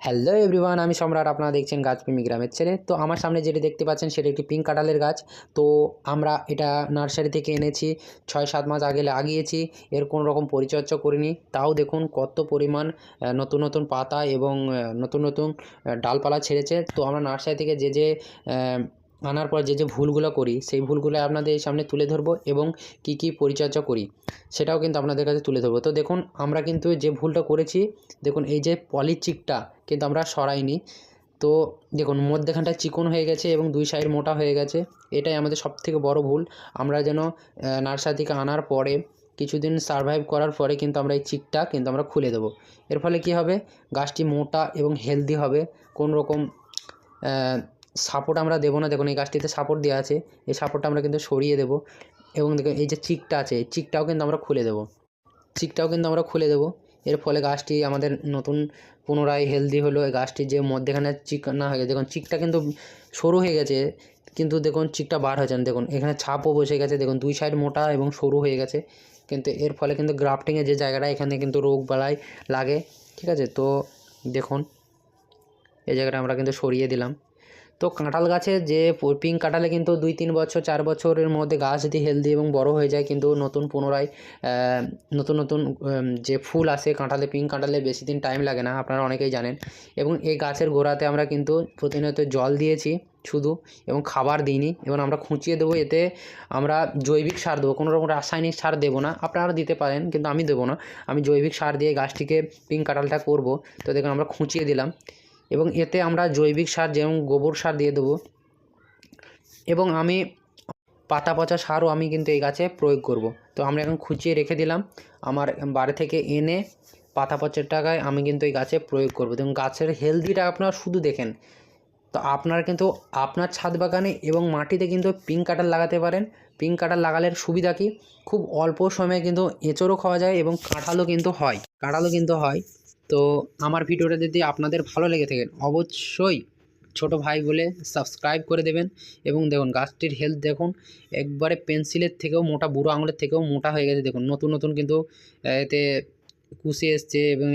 Hello everyone, আমি সম্রাট। আপনারা দেখছেন গাছপ্রেমী গ্রামের ছেলে। তো আমার সামনে যেটি দেখতে পাচ্ছেন সেটা একটি পিঙ্ক কাঁঠালের গাছ। তো আমরা এটা নার্সারি থেকে এনেছি, 6-7 মাস আগে লাগিয়েছি। এর কোনো রকম পরিচর্যা করিনি, তাও দেখুন কত পরিমাণ নতুন নতুন পাতা এবং নতুন নতুন ডালপালা ছেড়েছে। তো আমরা নার্সারি থেকে যে আনার পর যে ভুলগুলো করি সেই ভুলগুলো আপনাদের সামনে তুলে ধরবো এবং কী কী পরিচর্যা করি সেটাও কিন্তু আপনাদের কাছে তুলে ধরবো। তো দেখুন আমরা কিন্তু যে ভুলটা করেছি, দেখুন এই যে পলিচিকটা কিন্তু আমরা সরাইনি। তো দেখুন মধ্যেখানটা চিকন হয়ে গেছে এবং দুই সাইড মোটা হয়ে গেছে। এটাই আমাদের সবথেকে বড় ভুল। আমরা যেন নার্সারি থেকে আনার পরে কিছুদিন সারভাইভ করার পরে কিন্তু আমরা এই চিকটা কিন্তু আমরা খুলে দেবো। এর ফলে কী হবে, গাছটি মোটা এবং হেলদি হবে। কোনো রকম সাপোর্ট আমরা দেবো না। দেখুন এই গাছটিতে সাপোর্ট দেওয়া আছে, এই সাপোর্টটা আমরা কিন্তু সরিয়ে দেবো এবং দেখুন এই যে চিকটা আছে এই চিকটাও কিন্তু আমরা খুলে দেবো। এর ফলে গাছটি আমাদের নতুন পুনরায় হেলদি হলো। এই গাছটির যে মধ্যেখানে চিক না হয়ে গেছে, দেখুন চিকটা কিন্তু সরু হয়ে গেছে, কিন্তু দেখুন চিকটা বার হয়েছে না। দেখুন এখানে ছাপও বসে গেছে, দেখুন দুই সাইড মোটা এবং সরু হয়ে গেছে। কিন্তু এর ফলে কিন্তু গ্রাফটিংয়ের যে জায়গাটা এখানে কিন্তু রোগ বালাই লাগে। ঠিক আছে, তো দেখুন এই জায়গাটা আমরা কিন্তু সরিয়ে দিলাম। তো কাঁঠাল গাছের যে পিঙ্ক কাঁঠালে কিন্তু 2-3 বছর 4 বছরের মধ্যে গাছ যদি হেলদি এবং বড় হয়ে যায়, কিন্তু নতুন পুনরায় নতুন নতুন যে ফুল আসে কাঁঠালে, পিঙ্ক কাঁঠালে বেশি দিন টাইম লাগে না, আপনারা অনেকেই জানেন। এবং এই গাছের গোড়াতে আমরা কিন্তু প্রতিনিয়ত জল দিয়েছি শুধু, এবং খাবার দিইনি। এবং আমরা খুঁচিয়ে দেবো, এতে আমরা জৈবিক সার দেবো, কোনো রকম রাসায়নিক সার দেবো না। আপনারা দিতে পারেন কিন্তু আমি দেবো না। আমি জৈবিক সার দিয়ে গাছটিকে পিঙ্ক কাঁঠালটা করব। তো দেখুন আমরা খুঁচিয়ে দিলাম এবং এতে আমরা জৈবিক সার যেমন গোবর সার দিয়ে দেবো। এবং আমি পাতা পচা সারও আমি কিন্তু এই গাছে প্রয়োগ করব। তো আমরা এখন খুঁচিয়ে রেখে দিলাম, আমার বাড়ি থেকে এনে পাতা পচার টাকায় আমি কিন্তু এই গাছে প্রয়োগ করব। এবং গাছের হেলদিটা আপনারা শুধু দেখেন। তো আপনারা কিন্তু আপনার ছাদ বাগানে এবং মাটিতে কিন্তু পিঙ্ক কাঁঠাল লাগাতে পারেন। পিঙ্ক কাঁঠাল লাগালে সুবিধা কি, খুব অল্প সময়ে কিন্তু এঁচোড়ও খাওয়া যায় এবং কাঁঠালও কিন্তু হয়। তো আমার ভিডিওটা যদি আপনাদের ভালো লেগে থাকে অবশ্যই ছোট ভাই বলে সাবস্ক্রাইব করে দেবেন। এবং দেখুন গাছটির হেলথ দেখুন, একবারে পেন্সিলের থেকেও মোটা, বুড়ো আঙুলের থেকেও মোটা হয়ে গেছে। দেখুন নতুন নতুন কিন্তু এতে কুশি এসছে এবং